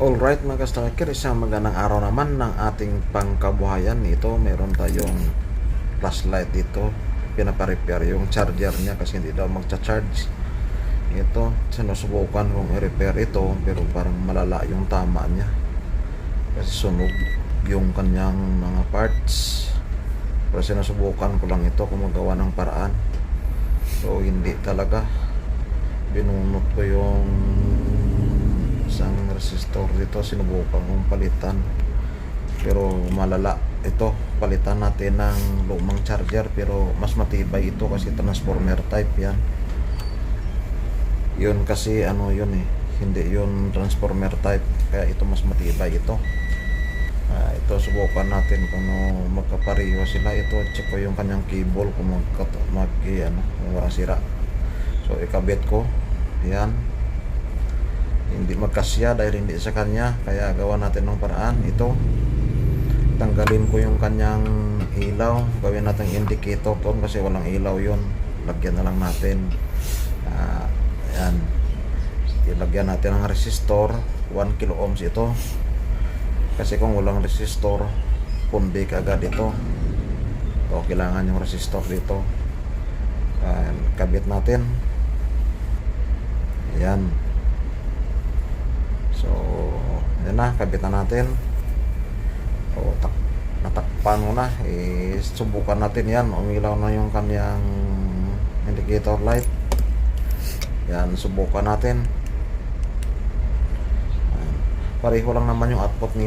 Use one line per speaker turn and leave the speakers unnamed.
Alright mga ka-striker, isang magandang araw naman ng ating pangkabuhayan. Ito, meron tayong flashlight dito. Pinaparepair yung charger niya kasi hindi daw magcha-charge. Ito, sinusubukan kong i-repair ito pero parang malala yung tama niya. Kasi sunog yung kanyang mga parts. Pero sinusubukan ko lang ito kung magawa ng paraan. So hindi talaga. Binunot ko yung isang resistor dito, sinubukan kong palitan pero malala ito. Palitan natin ng lumang charger pero mas matibay ito kasi transformer type yan. Yun kasi ano yun hindi yun transformer type, kaya ito mas matibay ito. Ito subukan natin kung magkapareho sila. Ito check ko yung kanyang cable kung kung wala sira. So ikabit ko yan, hindi magkasya dahil hindi sa kanya, kaya gawa natin ng paraan. Ito, tanggalin ko yung kanyang ilaw, gawin natin indicator doon kasi walang ilaw yun. Lagyan na lang natin ayan, ilagyan natin ng resistor. 1 kilo ohms ito kasi kung walang resistor pundi agad ito. So kailangan yung resistor dito. Kabit natin ayan. So, yan na, kabit na natin. O, natakpan mo na. Subukan natin yan. Umilaw na yung kanyang indicator light. Yan, subukan natin. Pareho lang naman yung output nito.